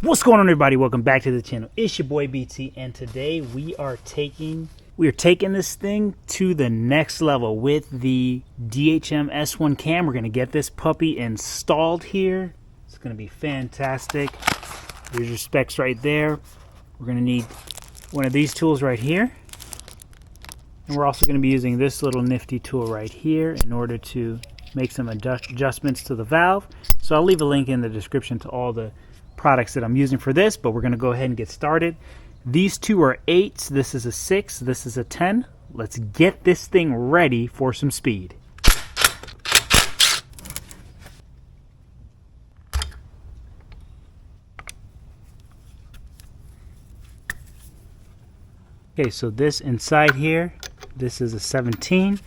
What's going on, everybody? Welcome back to the channel. It's your boy BT, and today we are taking this thing to the next level with the DHM S1 Cam. We're going to get this puppy installed here. It's going to be fantastic. There's your specs right there. We're going to need one of these tools right here. And we're also going to be using this little nifty tool right here in order to make some adjustments to the valve. So I'll leave a link in the description to all the products that I'm using for this, but we're going to go ahead and get started. These two are 8s. This is a 6. This is a 10. Let's get this thing ready for some speed. Okay, so this inside here, this is a 17.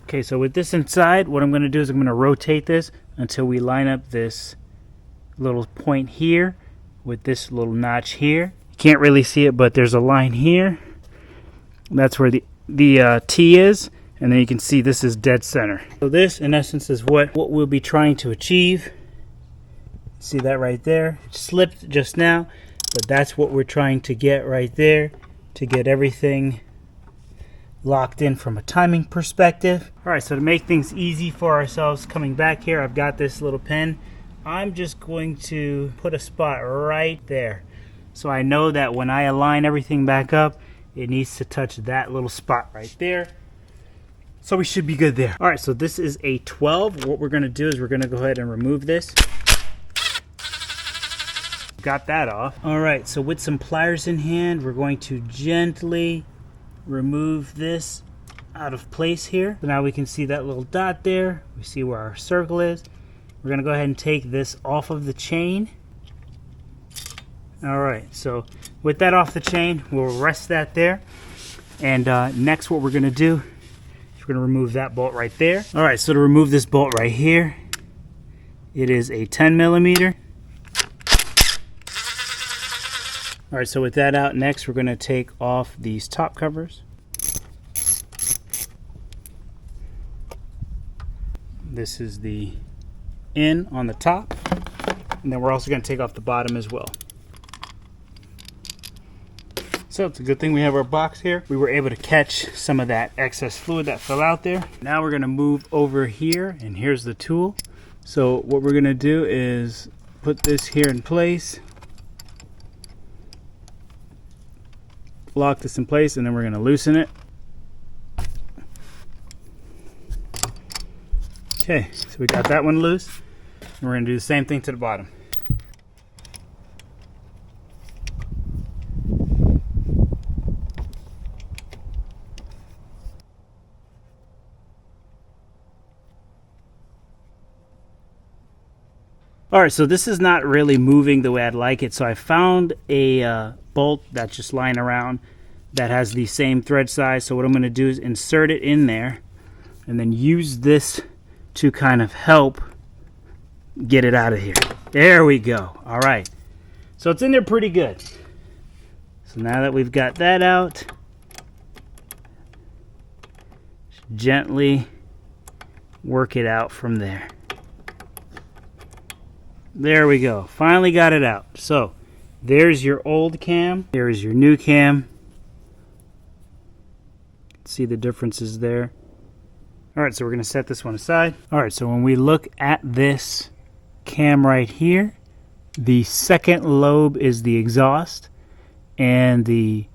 Okay, so with this inside, what I'm going to do is I'm going to rotate this until we line up this little point here with this little notch here. You can't really see it, but there's a line here. That's where the T is, and then you can see this is dead center. So this, in essence, is what we'll be trying to achieve. See that right there? It slipped just now, but that's what we're trying to get right there to get everything locked in from a timing perspective. All right, so to make things easy for ourselves coming back here, I've got this little pen. I'm just going to put a spot right there. So I know that when I align everything back up, it needs to touch that little spot right there. So we should be good there. All right, so this is a 12. What we're gonna do is we're gonna go ahead and remove this. Got that off. All right, so with some pliers in hand, we're going to gently remove this out of place here. So now we can see that little dot there. We see where our circle is. We're going to go ahead and take this off of the chain. All right, so with that off the chain, we'll rest that there. And next what we're going to do is we're going to remove that bolt right there. All right, so to remove this bolt right here, it is a 10 millimeter. All right, so with that out, next we're going to take off these top covers. This is the in on the top, and then we're also going to take off the bottom as well. So it's a good thing we have our box here. We were able to catch some of that excess fluid that fell out there. Now we're going to move over here, and here's the tool. So what we're going to do is put this here in place, lock this in place, and then we're going to loosen it. Okay, so we got that one loose. And we're going to do the same thing to the bottom. Alright, so this is not really moving the way I'd like it, so I found a bolt that's just lying around that has the same thread size. So what I'm going to do is insert it in there and then use this to kind of help get it out of here. There we go. All right, so it's in there pretty good. So now that we've got that out, gently work it out from there. There we go. Finally got it out. So there's your old cam. There's your new cam. See the differences there. All right, so we're going to set this one aside. All right, so when we look at this cam right here, the second lobe is the exhaust, and the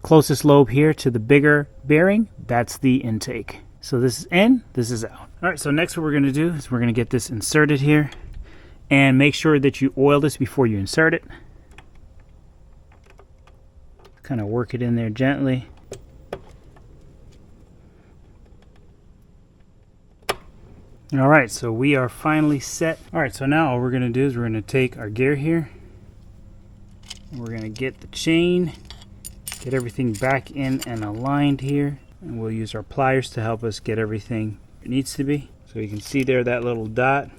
closest lobe here to the bigger bearing, that's the intake. So this is in, this is out. All right, so next what we're going to do is we're going to get this inserted here, and make sure that you oil this before you insert it. Kind of work it in there gently. All right, so we are finally set. All right, so now all we're going to do is we're going to take our gear here. We're going to get the chain, get everything back in and aligned here, and we'll use our pliers to help us get everything where it needs to be. So you can see there that little dot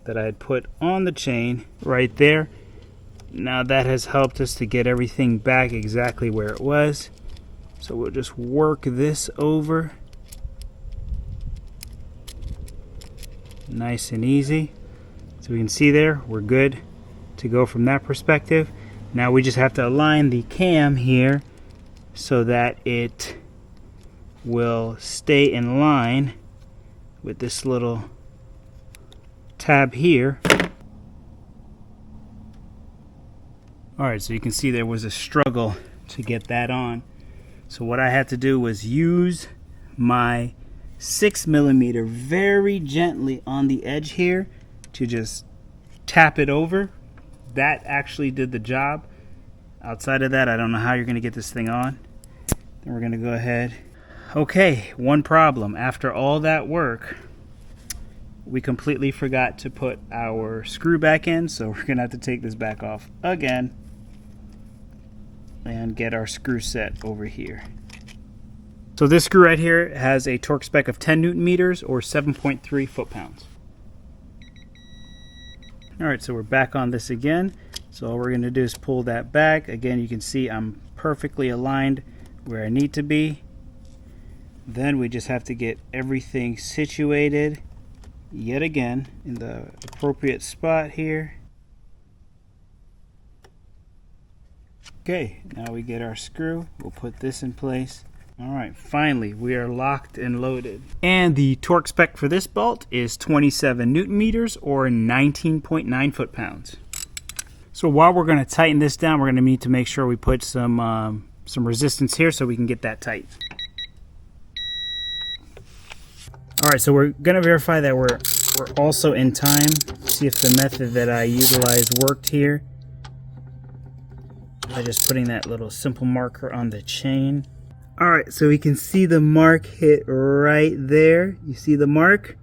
that I had put on the chain right there. Now that has helped us to get everything back exactly where it was. So we'll just work this over. Nice and easy. So we can see there, we're good. to go from that perspective. Now we just have to align the cam here so that it will stay in line with this little tab here. Alright, so you can see there was a struggle to get that on. So what I had to do was use my 6mm very gently on the edge here to just tap it over. That actually did the job. Outside of that, I don't know how you're going to get this thing on. Then we're going to go ahead. Okay, one problem. After all that work, we completely forgot to put our screw back in, so we're going to have to take this back off again and get our screw set over here. So this screw right here has a torque spec of 10 Newton meters or 7.3 foot-pounds. Alright, so we're back on this again. So all we're going to do is pull that back. Again, you can see I'm perfectly aligned where I need to be. Then we just have to get everything situated yet again in the appropriate spot here. Okay, now we get our screw. We'll put this in place. Alright, finally we are locked and loaded. And the torque spec for this bolt is 27 Newton meters or 19.9 foot-pounds. So while we're going to tighten this down, we're going to need to make sure we put some resistance here so we can get that tight. Alright, so we're going to verify that we're also in time. See if the method that I utilized worked here. By just putting that little simple marker on the chain. Alright, so we can see the mark hit right there. You see the mark?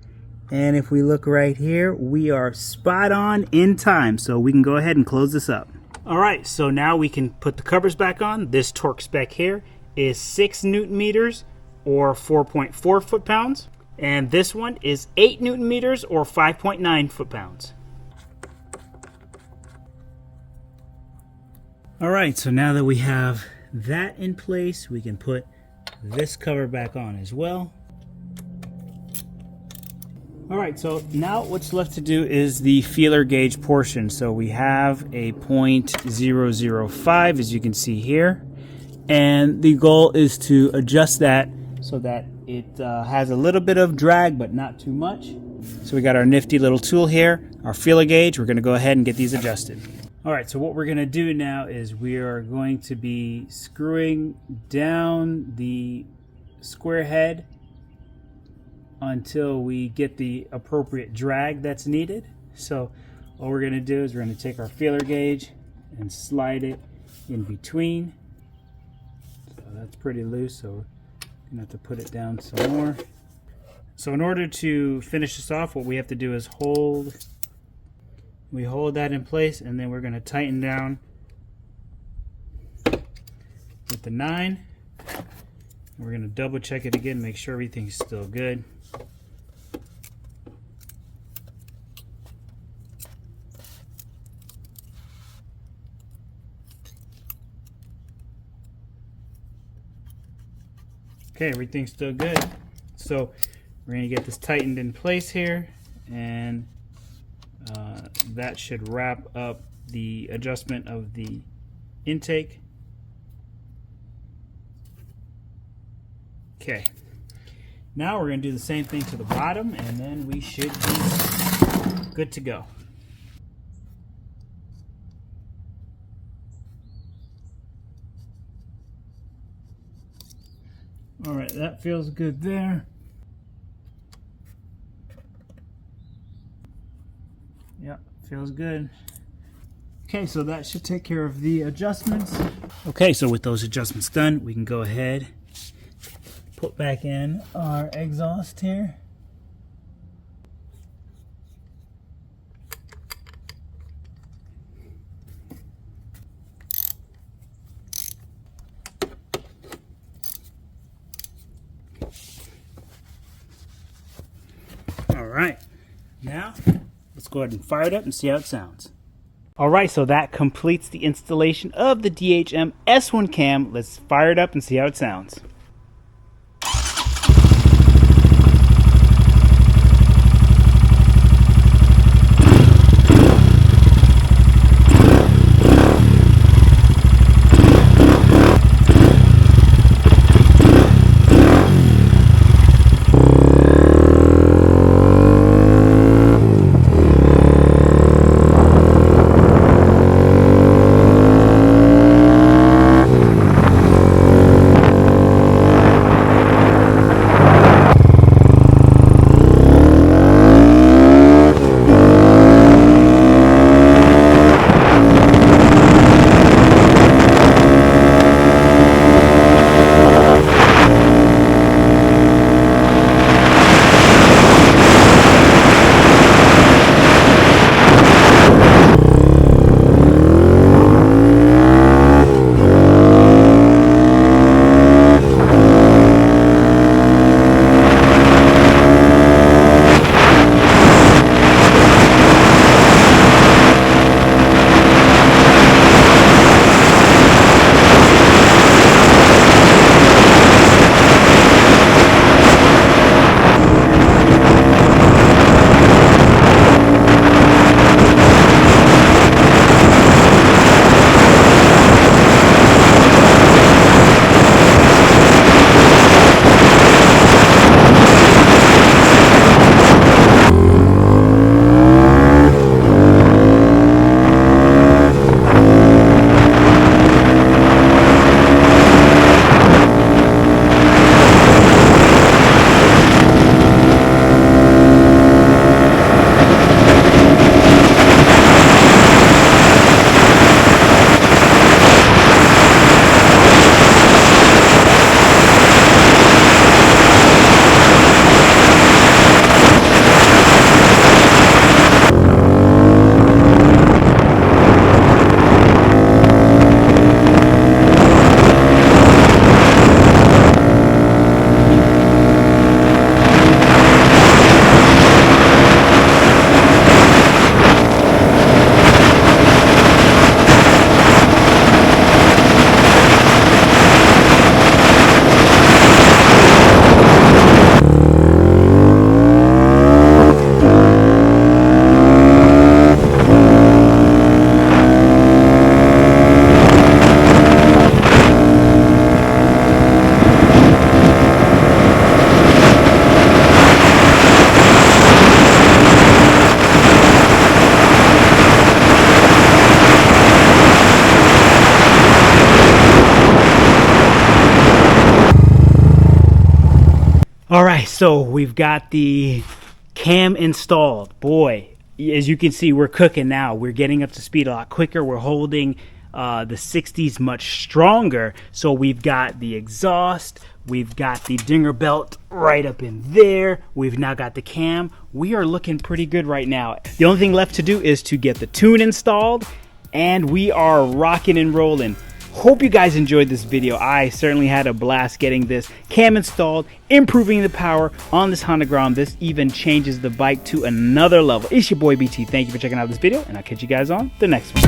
And if we look right here, we are spot on in time. So we can go ahead and close this up. Alright, so now we can put the covers back on. This torque spec here is 6 Newton meters or 4.4 foot-pounds. And this one is 8 Newton meters or 5.9 foot-pounds. Alright, so now that we have that in place, we can put this cover back on as well. Alright, so now what's left to do is the feeler gauge portion. So we have a 0.005 as you can see here, and the goal is to adjust that so that it has a little bit of drag but not too much. So we got our nifty little tool here, our feeler gauge. We're going to go ahead and get these adjusted. Alright, so what we're going to do now is we are going to be screwing down the square head until we get the appropriate drag that's needed. So all we're going to do is we're going to take our feeler gauge and slide it in between. So that's pretty loose, so we're going to have to put it down some more. So in order to finish this off, what we have to do is hold that in place, and then we're going to tighten down with the 9. We're going to double check it again, make sure everything's still good. Okay, everything's still good. So we're going to get this tightened in place here, and that should wrap up the adjustment of the intake. Okay, now we're going to do the same thing to the bottom, and then we should be good to go. Alright, that feels good there. Yep, feels good. Okay, so that should take care of the adjustments. Okay, so with those adjustments done, we can go ahead, put back in our exhaust here. Alright, now let's go ahead and fire it up and see how it sounds. Alright, so that completes the installation of the DHM S1 Cam. Let's fire it up and see how it sounds. right, so we've got the cam installed. Boy, as you can see, we're cooking now. We're getting up to speed a lot quicker. We're holding the 60s much stronger. So we've got the exhaust, we've got the dinger belt right up in there, we've now got the cam. We are looking pretty good right now. The only thing left to do is to get the tune installed, and we are rocking and rolling. Hope you guys enjoyed this video. I certainly had a blast getting this cam installed, improving the power on this Honda Grom. This even changes the bike to another level. It's your boy BT. Thank you for checking out this video, and I'll catch you guys on the next one.